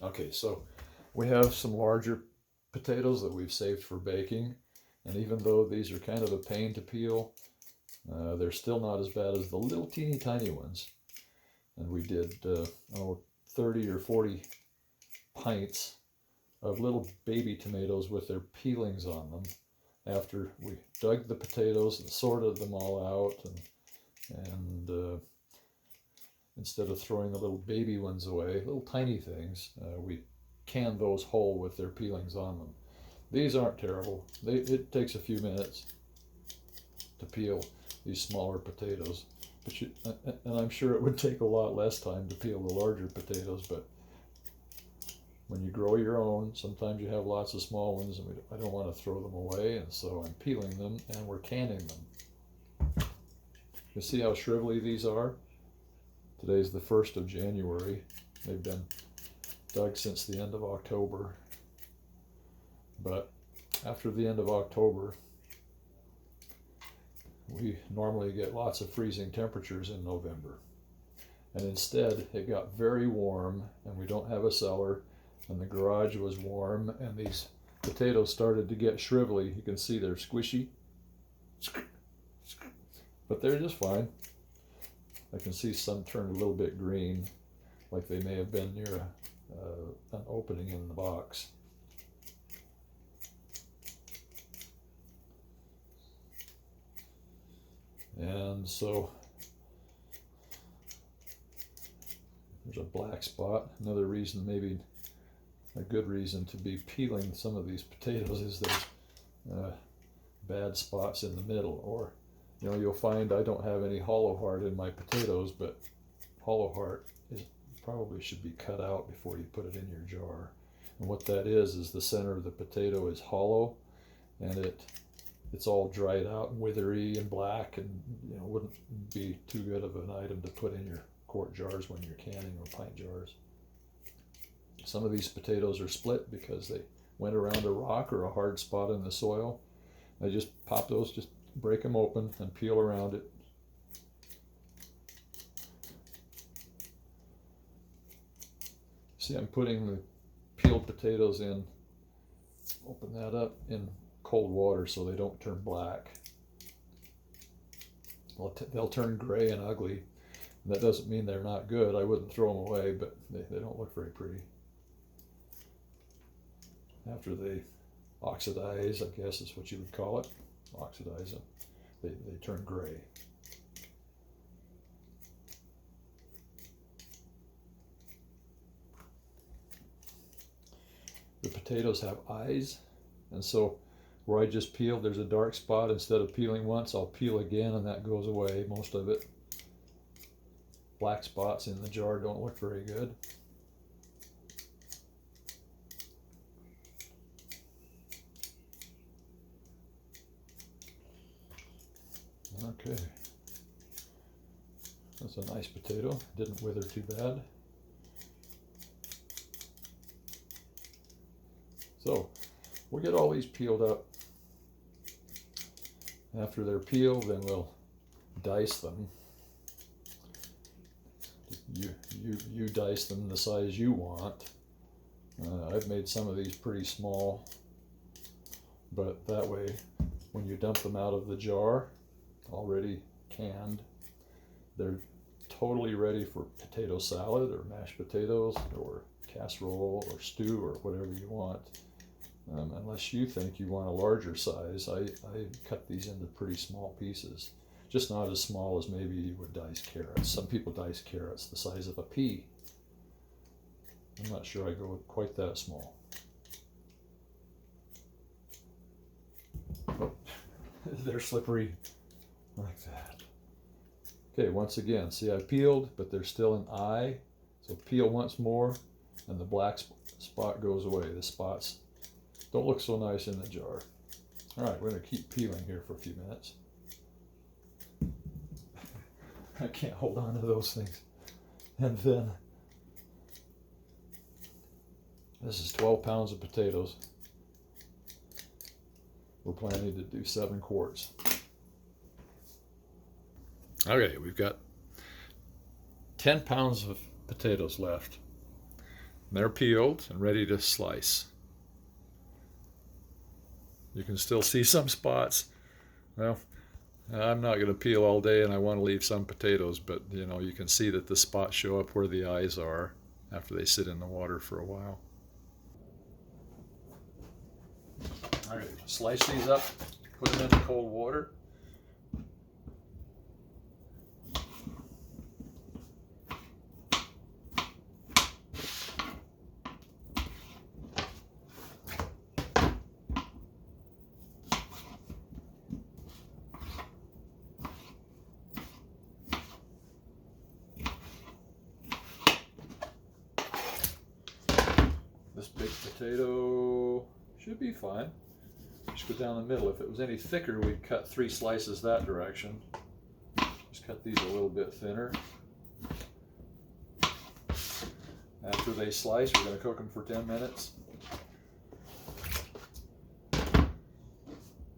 Okay, so we have some larger potatoes that we've saved for baking, and even though these are kind of a pain to peel, they're still not as bad as the little teeny tiny ones. And we did 30 or 40 pints of little baby tomatoes with their peelings on them after we dug the potatoes and sorted them all out, and instead of throwing the little baby ones away, little tiny things, we canned those whole with their peelings on them. These aren't terrible. It takes a few minutes to peel these smaller potatoes, and I'm sure it would take a lot less time to peel the larger potatoes, but when you grow your own, sometimes you have lots of small ones, and I don't want to throw them away, and so I'm peeling them and we're canning them. You see how shrivelly these are? Today's the 1st of January. They've been dug since the end of October. But after the end of October, we normally get lots of freezing temperatures in November. And instead, it got very warm, and we don't have a cellar, and the garage was warm, and these potatoes started to get shrivelly. You can see they're squishy, but they're just fine. I can see some turned a little bit green, like they may have been near an opening in the box. And so there's a black spot. Another reason, maybe a good reason to be peeling some of these potatoes, is there's bad spots in the middle. Or, you'll find I don't have any hollow heart in my potatoes, but hollow heart probably should be cut out before you put it in your jar. And what that is the center of the potato is hollow, and it's all dried out and withery and black, and wouldn't be too good of an item to put in your quart jars when you're canning, or pint jars. Some of these potatoes are split because they went around a rock or a hard spot in the soil. I just pop those, just break them open and peel around it. See, I'm putting the peeled potatoes in, open that up, in cold water so they don't turn black. Well, they'll turn gray and ugly. That doesn't mean they're not good. I wouldn't throw them away, but they don't look very pretty. After they oxidize, I guess is what you would call it, oxidize them, they turn gray. The potatoes have eyes, and so where I just peeled, there's a dark spot. Instead of peeling once, I'll peel again, and that goes away, most of it. Black spots in the jar don't look very good. Okay, that's a nice potato. Didn't wither too bad. So we'll get all these peeled up. After they're peeled, then we'll dice them. You dice them the size you want. I've made some of these pretty small, but that way when you dump them out of the jar, already canned, they're totally ready for potato salad or mashed potatoes or casserole or stew or whatever you want. Unless you think you want a larger size, I cut these into pretty small pieces. Just not as small as maybe you would dice carrots. Some people dice carrots the size of a pea. I'm not sure I go quite that small. Oh, they're slippery like that. Okay, once again, see, I peeled, but there's still an eye. So peel once more, and the black spot goes away. The spots don't look so nice in the jar. All right, we're going to keep peeling here for a few minutes. I can't hold on to those things. And then, this is 12 pounds of potatoes. We're planning to do 7 quarts. Okay, we've got 10 pounds of potatoes left. They're peeled and ready to slice. You can still see some spots. Well, I'm not going to peel all day, and I want to leave some potatoes, but you know, you can see that the spots show up where the eyes are after they sit in the water for a while. All right, slice these up, put them into cold water. This big potato should be fine. Just go down the middle. If it was any thicker, we'd cut 3 slices that direction. Just cut these a little bit thinner. After they slice, we're going to cook them for 10 minutes.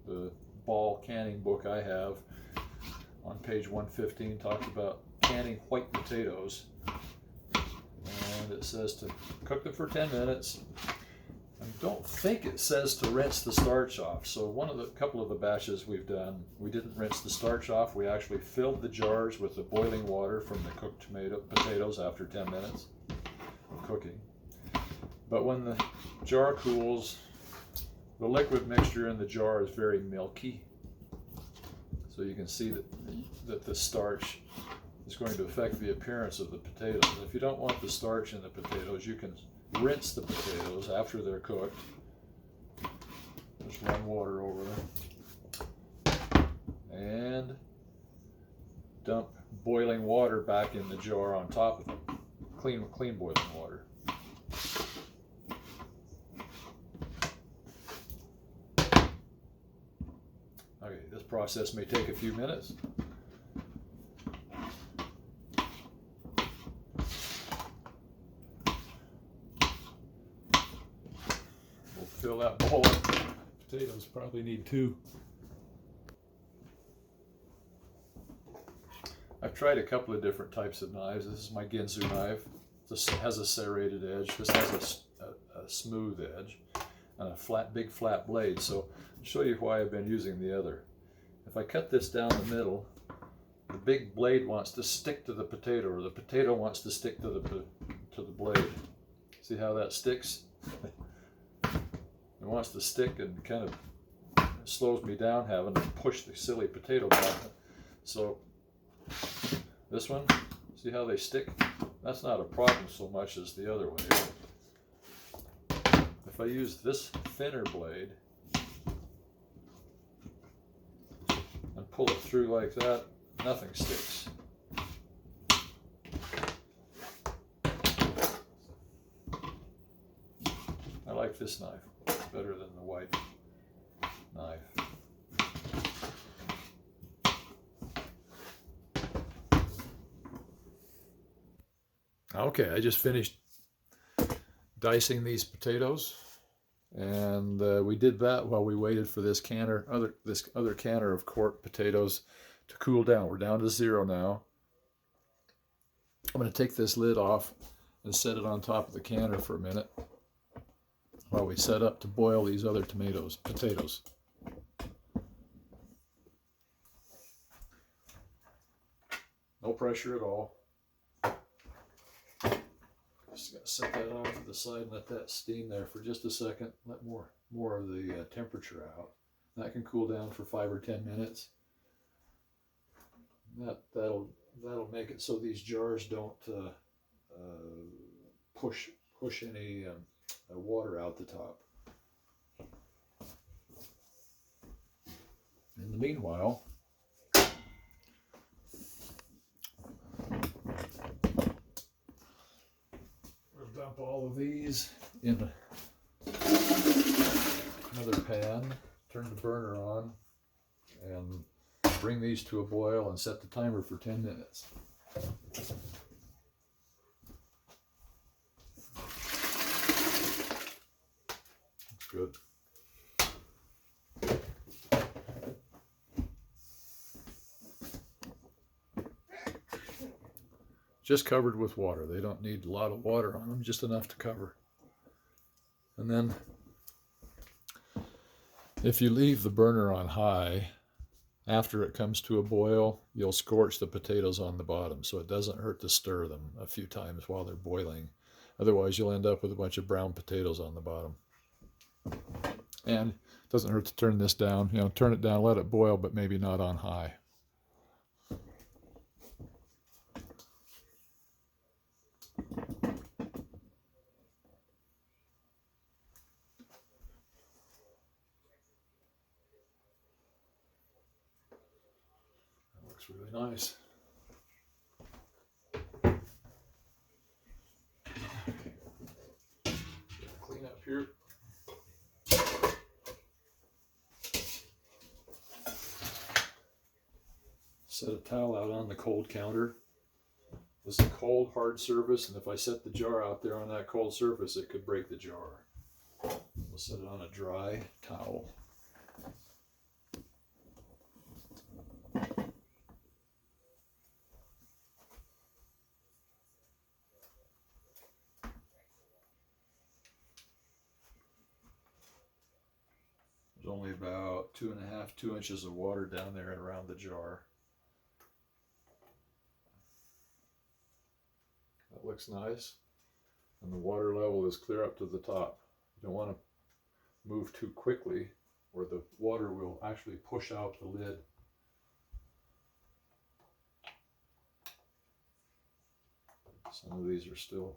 The Ball canning book I have on page 115 talks about canning white potatoes. And it says to cook them for 10 minutes. I don't think it says to rinse the starch off. So couple of the batches we've done, we didn't rinse the starch off. We actually filled the jars with the boiling water from the cooked potatoes after 10 minutes of cooking. But when the jar cools, the liquid mixture in the jar is very milky. So you can see that the starch is going to affect the appearance of the potatoes. If you don't want the starch in the potatoes, you can rinse the potatoes after they're cooked. Just run water over them. And dump boiling water back in the jar on top of them. Clean boiling water. Okay, this process may take a few minutes. Fill that bowl up. Potatoes probably need 2. I've tried a couple of different types of knives. This is my Ginsu knife. This has a serrated edge. This has a smooth edge and a big flat blade. So I'll show you why I've been using the other. If I cut this down the middle, the big blade wants to stick to the potato, or the potato wants to stick to the blade. See how that sticks? It wants to stick and kind of slows me down having to push the silly potato back. So this one, see how they stick? That's not a problem so much as the other one. If I use this thinner blade and pull it through like that, nothing sticks. I like this knife better than the white knife. Okay, I just finished dicing these potatoes, and we did that while we waited for this other canner of quart potatoes to cool down. We're down to 0 now. I'm going to take this lid off and set it on top of the canner for a minute while we set up to boil these other potatoes. No pressure at all. Just got to set that off to the side and let that steam there for just a second. Let more of the temperature out. That can cool down for 5 or 10 minutes. That'll make it so these jars don't push any water out the top. In the meanwhile, we'll dump all of these in another pan, turn the burner on, and bring these to a boil and set the timer for 10 minutes. That's good. just covered with water. They don't need a lot of water on them, just enough to cover. And then if you leave the burner on high, after it comes to a boil, you'll scorch the potatoes on the bottom, so it doesn't hurt to stir them a few times while they're boiling. Otherwise, you'll end up with a bunch of brown potatoes on the bottom. And it doesn't hurt to turn this down. Turn it down, let it boil, but maybe not on high. That looks really nice. Clean up here. Set a towel out on the cold counter. This is a cold, hard surface, and if I set the jar out there on that cold surface, it could break the jar. We'll set it on a dry towel. There's only about 2.5, 2 inches of water down there around the jar. That looks nice. And the water level is clear up to the top. You don't want to move too quickly or the water will actually push out the lid. Some of these are still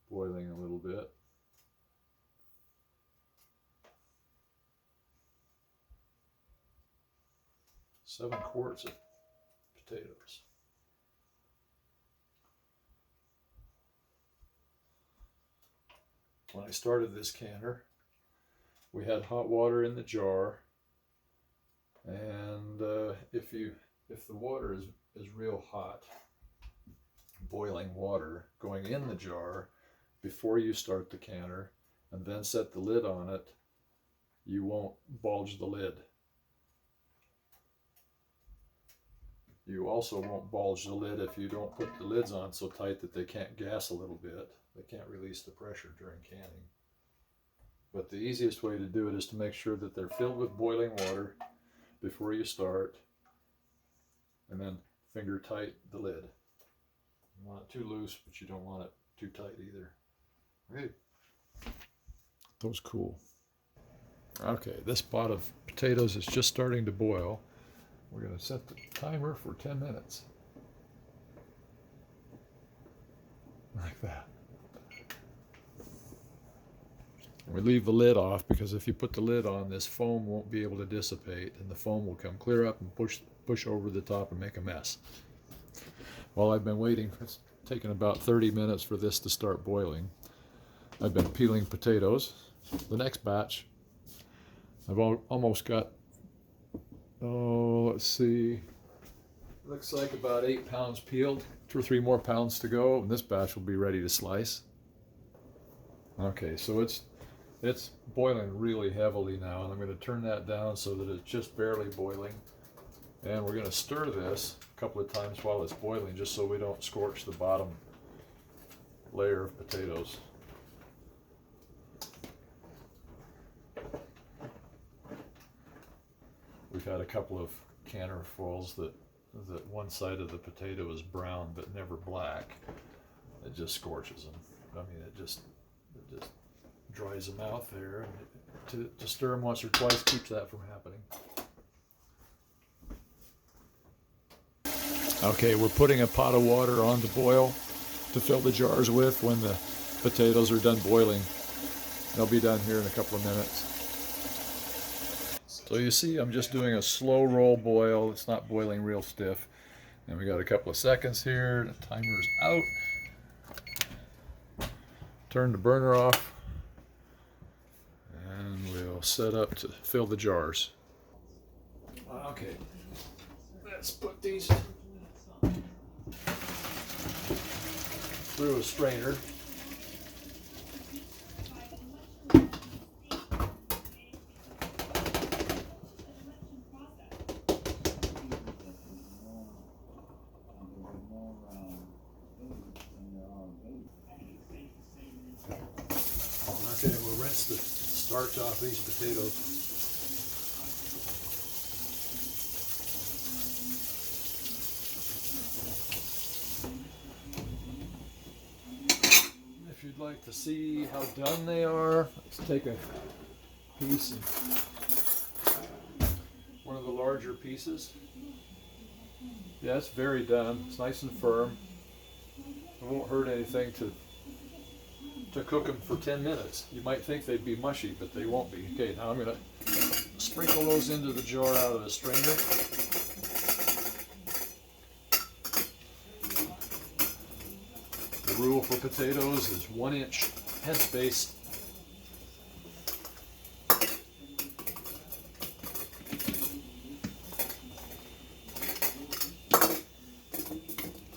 boiling a little bit. Seven quarts of potatoes. When I started this canner, we had hot water in the jar, and if the water is real hot, boiling water going in the jar before you start the canner and then set the lid on it, you won't bulge the lid. You also won't bulge the lid if you don't put the lids on so tight that they can't gas a little bit. They can't release the pressure during canning. But the easiest way to do it is to make sure that they're filled with boiling water before you start, and then finger tight the lid. You want it too loose, but you don't want it too tight either. Okay. That was cool. Okay, this pot of potatoes is just starting to boil. We're going to set the timer for 10 minutes. Like that. And we leave the lid off because if you put the lid on, this foam won't be able to dissipate and the foam will come clear up and push over the top and make a mess. While I've been waiting, it's taken about 30 minutes for this to start boiling. I've been peeling potatoes. The next batch, I've almost got, let's see, looks like about 8 pounds peeled, 2 or 3 more pounds to go, and this batch will be ready to slice. Okay, so it's boiling really heavily now, and I'm going to turn that down so that it's just barely boiling. And we're going to stir this a couple of times while it's boiling, just so we don't scorch the bottom layer of potatoes. We've had a couple of canner fulls that one side of the potato is brown but never black. It just scorches them. I mean, it just dries them out there. And to stir them once or twice keeps that from happening. Okay, we're putting a pot of water on to boil to fill the jars with when the potatoes are done boiling. They'll be done here in a couple of minutes. So you see, I'm just doing a slow roll boil. It's not boiling real stiff. And we got a couple of seconds here. The timer's out. Turn the burner off. And we'll set up to fill the jars. Okay, let's put these through a strainer. rinse the starch off these potatoes. If you'd like to see how done they are, let's take a piece, and one of the larger pieces. Yeah, it's very done. It's nice and firm. It won't hurt anything to cook them for 10 minutes. You might think they'd be mushy, but they won't be. Okay, now I'm going to sprinkle those into the jar out of the strainer. The rule for potatoes is 1 inch headspace.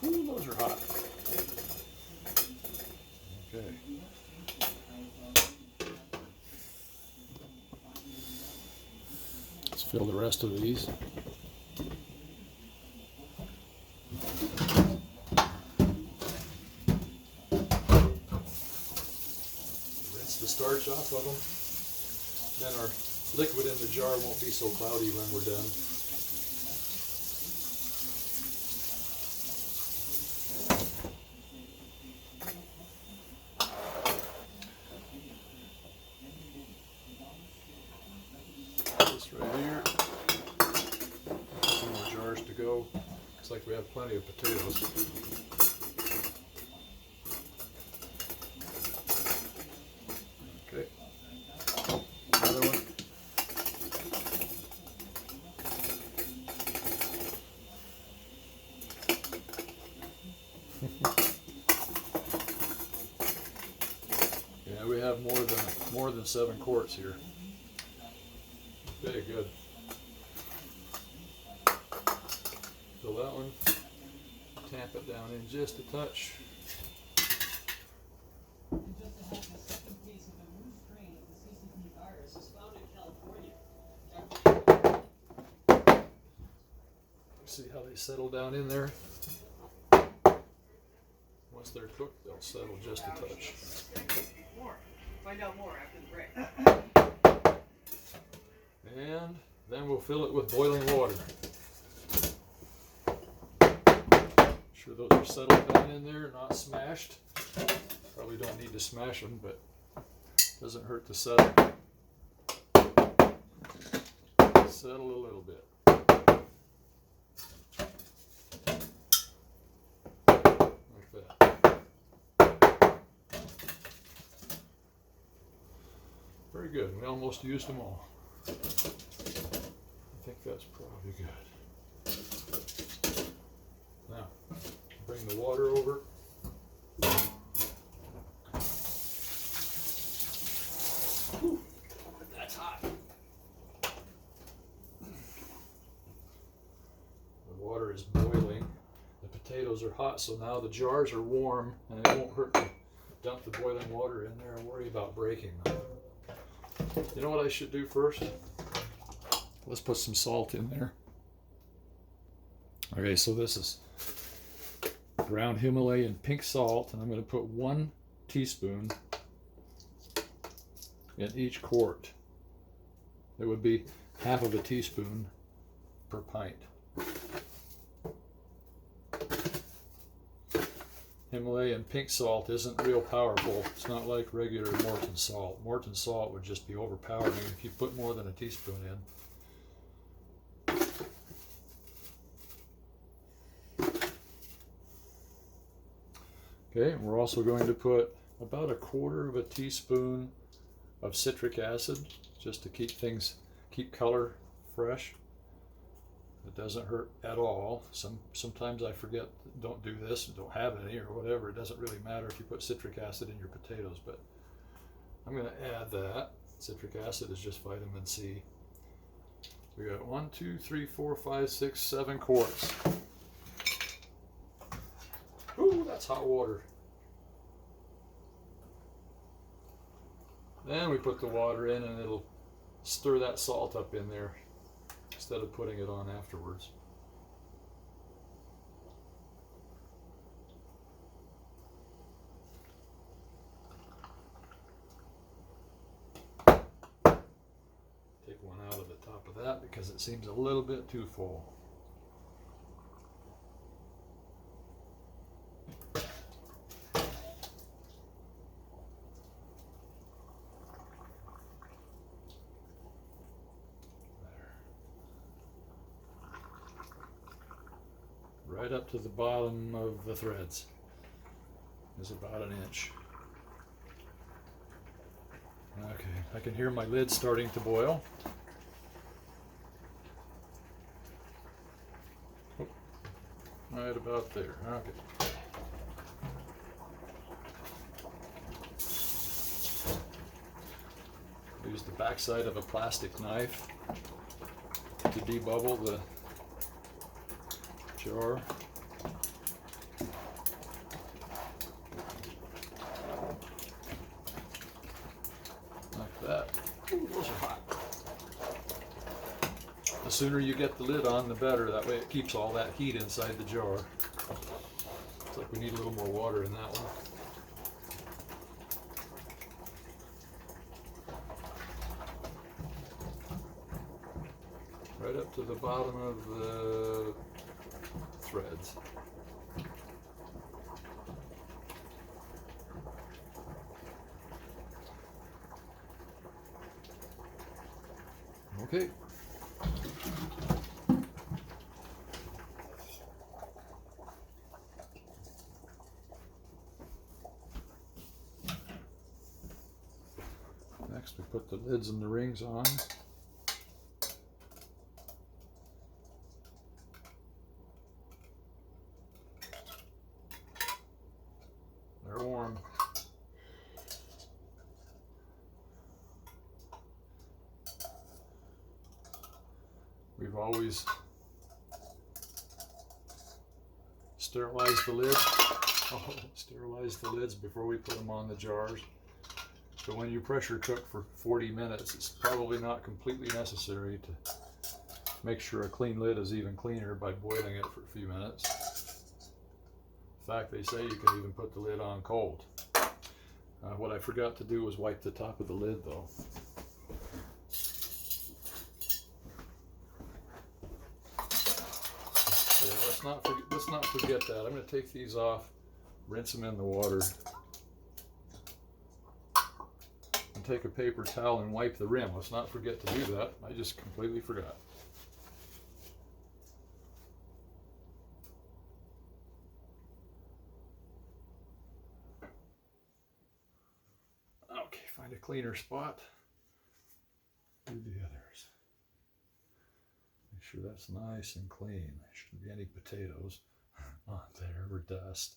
Ooh, those are hot. Okay. Let's fill the rest of these. Rinse the starch off of them. Then our liquid in the jar won't be so cloudy when we're done. This right here. Some more jars to go. Looks like we have plenty of potatoes. Okay. Another one. Yeah, we have more than 7 quarts here. Okay, good. Fill that one. Tamp it down in just a touch. See how they settle down in there? Once they're cooked, they'll settle just a touch. Find out more after the break. And then we'll fill it with boiling water. Sure those are settled down in there, not smashed. Probably don't need to smash them, but it doesn't hurt to settle. Settle a little bit. Like that. Very good. We almost used them all. I think that's probably good. Now, bring the water over. Whew, that's hot. The water is boiling. The potatoes are hot, so now the jars are warm, and it won't hurt to dump the boiling water in there and worry about breaking them. You know what I should do first? Let's put some salt in there. Okay, so this is ground Himalayan pink salt, and I'm going to put 1 teaspoon in each quart. It would be half of a teaspoon per pint. Himalayan pink salt isn't real powerful. It's not like regular Morton salt. Morton salt would just be overpowering if you put more than a teaspoon in. Okay, we're also going to put about 1/4 of a teaspoon of citric acid, just to keep color fresh. It doesn't hurt at all. Sometimes I forget, don't do this, don't have any or whatever. It doesn't really matter if you put citric acid in your potatoes, but I'm going to add that. Citric acid is just vitamin C. We got 1, 2, 3, 4, 5, 6, 7 quarts. Ooh, that's hot water. Then we put the water in, and it'll stir that salt up in there instead of putting it on afterwards. top of that because it seems a little bit too full. Right up to the bottom of the threads is about an inch. Okay, I can hear my lid starting to boil. Oh, right about there. Okay. Use the backside of a plastic knife to debubble the jar. Like that. Ooh, those are hot. The sooner you get the lid on, the better. That way it keeps all that heat inside the jar. Looks like we need a little more water in that one. Right up to the bottom of the threads. Okay. Next we put the lids and the rings on. They're warm. We've always sterilized the lid. Sterilized the lids before we put them on the jars. So when you pressure cook for 40 minutes, it's probably not completely necessary to make sure a clean lid is even cleaner by boiling it for a few minutes. In fact, they say you can even put the lid on cold. What I forgot to do was wipe the top of the lid though. So let's not forget that. I'm going to take these off, rinse them in the water, and take a paper towel and wipe the rim. Let's not forget to do that. I just completely forgot. Okay, find a cleaner spot. Do the others. Make sure that's nice and clean. There shouldn't be any potatoes on there or dust.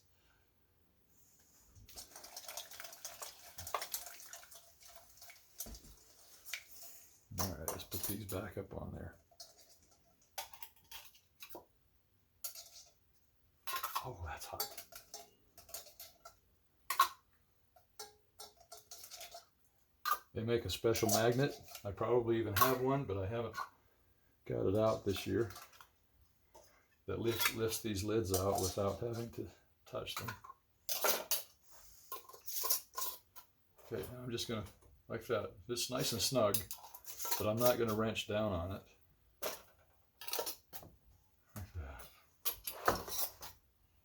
All right, let's put these back up on there. Oh, that's hot. They make a special magnet. I probably even have one, but I haven't got it out this year. That lifts these lids out without having to touch them. Okay, now I'm just gonna, like that. It's nice and snug, but I'm not gonna wrench down on it. Like that.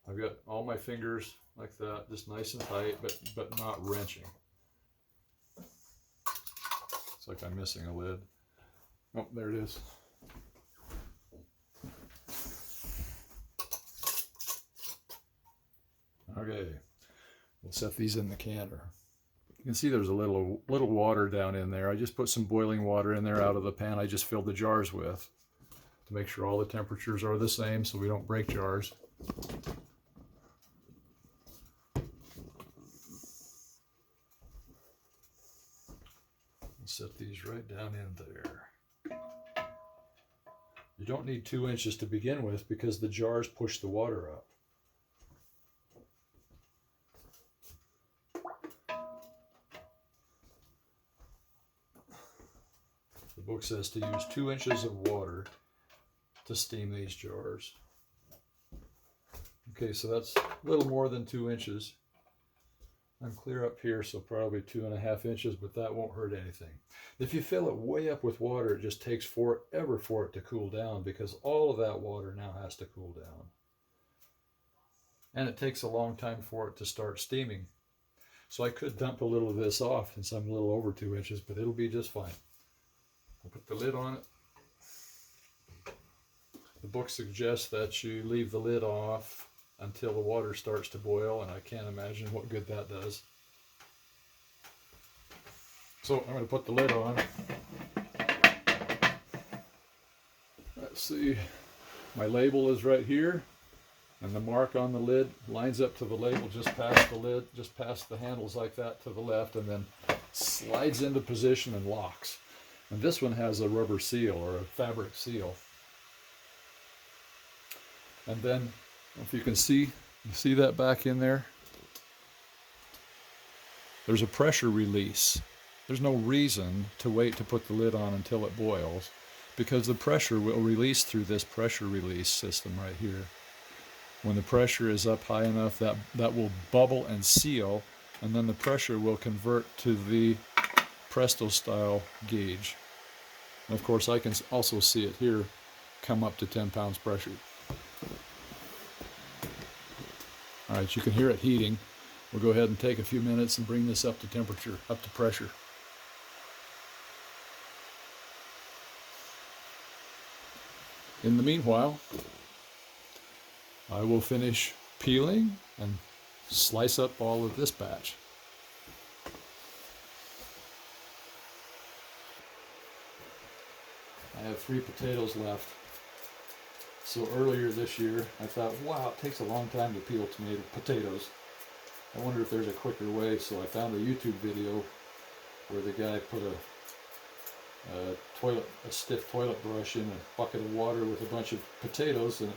I've got all my fingers like that, just nice and tight, but not wrenching. It's like I'm missing a lid. Oh, there it is. Okay, we'll set these in the canner. You can see there's a little water down in there. I just put some boiling water in there out of the pan I just filled the jars with to make sure all the temperatures are the same so we don't break jars. Set these right down in there. You don't need 2 inches to begin with because the jars push the water up. The book says to use 2 inches of water to steam these jars. Okay, so that's a little more than 2 inches. I'm clear up here, so probably 2.5 inches, but that won't hurt anything. If you fill it way up with water, it just takes forever for it to cool down because all of that water now has to cool down. And it takes a long time for it to start steaming. So I could dump a little of this off since I'm a little over 2 inches, but it'll be just fine. I'll put the lid on it. The book suggests that you leave the lid off until the water starts to boil, and I can't imagine what good that does. So I'm going to put the lid on. Let's see. My label is right here. And the mark on the lid lines up to the label just past the lid, just past the handles like that to the left, and then slides into position and locks. And this one has a rubber seal or a fabric seal. And then, if you can see that back in there? There's a pressure release. There's no reason to wait to put the lid on until it boils, because the pressure will release through this pressure release system right here. When the pressure is up high enough, that will bubble and seal, and then the pressure will convert to the Presto style gauge. And of course I can also see it here come up to 10 pounds pressure. Alright, you can hear it heating. We'll go ahead and take a few minutes and bring this up to temperature, up to pressure. In the meanwhile, I will finish peeling and slice up all of this batch. I have 3 potatoes left. So earlier this year, I thought, wow, it takes a long time to peel potatoes. I wonder if there's a quicker way, so I found a YouTube video where the guy put a stiff toilet brush in a bucket of water with a bunch of potatoes and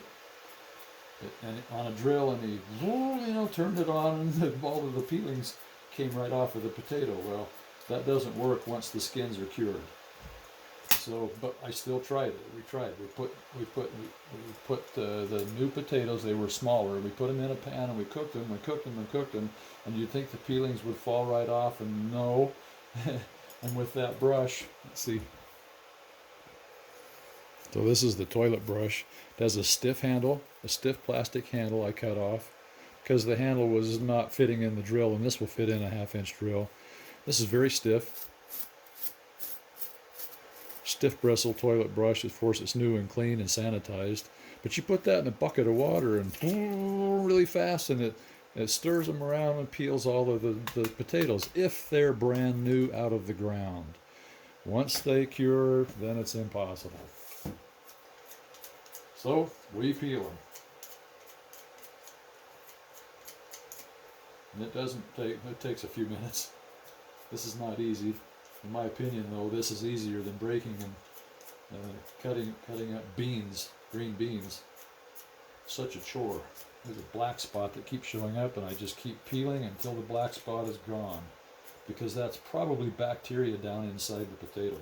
on a drill, and he turned it on, and all of the peelings came right off of the potato. Well, that doesn't work once the skins are cured. So, but I still tried it. We tried. We put the new potatoes. They were smaller. We put them in a pan and we cooked them. We cooked them and cooked them. And you'd think the peelings would fall right off, and no. And with that brush, let's see. So this is the toilet brush. It has a stiff handle, a stiff plastic handle I cut off because the handle was not fitting in the drill, and this will fit in a 1/2 inch drill. This is very stiff. Stiff bristle toilet brush. Of course, it's new and clean and sanitized. But you put that in a bucket of water and really fast, and it stirs them around and peels all of the potatoes if they're brand new out of the ground. Once they cure, then it's impossible. So we peel them. And it takes a few minutes. This is not easy. In my opinion, though, this is easier than breaking and cutting up beans, green beans. Such a chore. There's a black spot that keeps showing up, and I just keep peeling until the black spot is gone, because that's probably bacteria down inside the potato.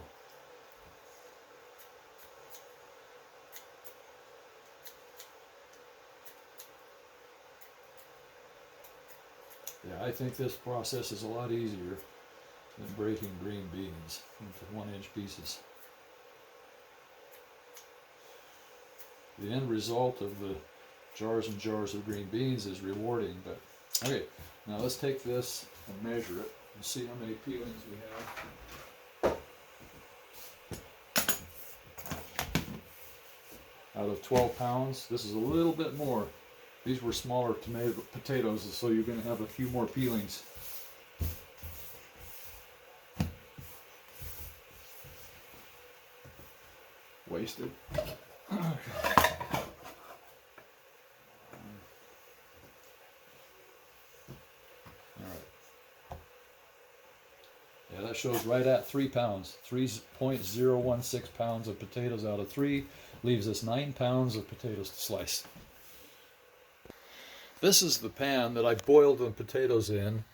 Yeah, I think this process is a lot easier than breaking green beans into 1-inch pieces. The end result of the jars and jars of green beans is rewarding, but okay, now let's take this and measure it and see how many peelings we have. Out of 12 pounds, this is a little bit more. These were smaller potatoes, so you're going to have a few more peelings. Wasted. Yeah, that shows right at 3 pounds. 3.016 pounds of potatoes out of 3 leaves us 9 pounds of potatoes to slice. This is the pan that I boiled the potatoes in.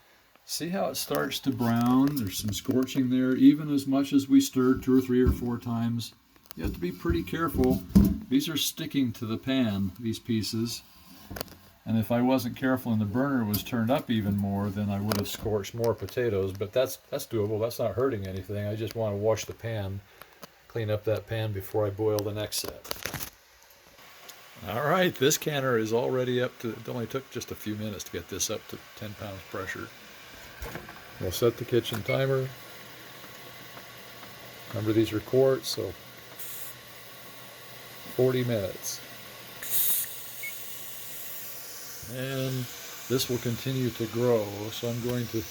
See how it starts to brown? There's some scorching there, even as much as we stirred 2 or 3 or 4 times. You have to be pretty careful. These are sticking to the pan, these pieces. And if I wasn't careful and the burner was turned up even more, then I would have scorched more potatoes. But that's doable. That's not hurting anything. I just want to wash the pan, clean up that pan before I boil the next set. All right, this canner is already up to, it only took just a few minutes to get this up to 10 pounds pressure. We'll set the kitchen timer. Remember, these are quarts, so 40 minutes. And this will continue to grow, so I'm going to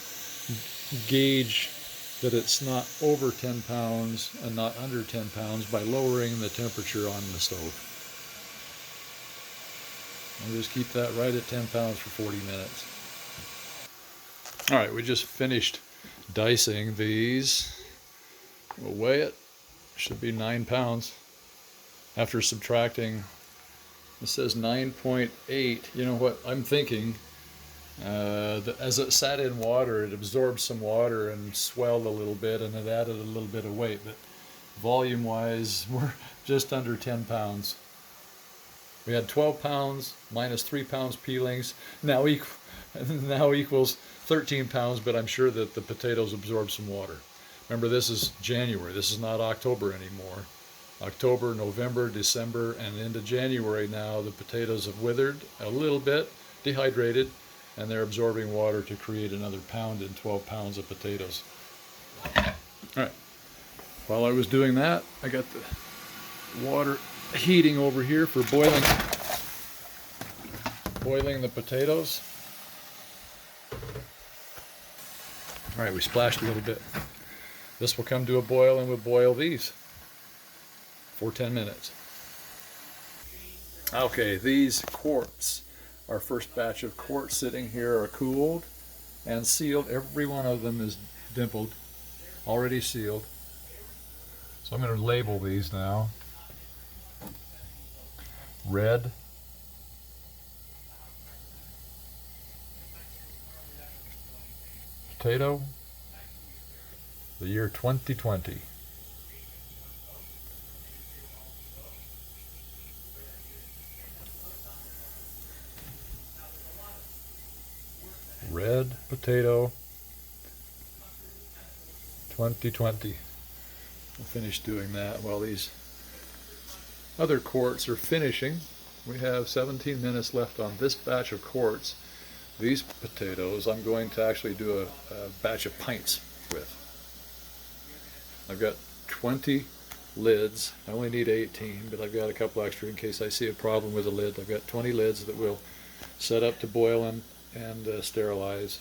gauge that it's not over 10 pounds and not under 10 pounds by lowering the temperature on the stove. I'll just keep that right at 10 pounds for 40 minutes. All right, we just finished dicing these. We'll weigh it. Should be 9 pounds. After subtracting, it says 9.8. You know what I'm thinking? As it sat in water, it absorbed some water and swelled a little bit, and it added a little bit of weight. But volume-wise, we're just under 10 pounds. We had 12 pounds minus 3 pounds peelings. Now equals 13 pounds, but I'm sure that the potatoes absorb some water. Remember, this is January. This is not October anymore. October, November, December, and into January now, the potatoes have withered a little bit, dehydrated, and they're absorbing water to create another pound and 12 pounds of potatoes. All right. While I was doing that, I got the water heating over here for boiling the potatoes. All right, we splashed a little bit. This will come to a boil, and we'll boil these for 10 minutes. Okay, these quarts, our first batch of quarts sitting here, are cooled and sealed. Every one of them is dimpled, already sealed. So I'm going to label these now. Red, potato, the year 2020. Red potato 2020. We'll finish doing that while these other quarts are finishing. We have 17 minutes left on this batch of quarts. These potatoes I'm going to actually do a batch of pints with. I've got 20 lids. I only need 18, but I've got a couple extra in case I see a problem with a lid. I've got 20 lids that will set up to boil and sterilize.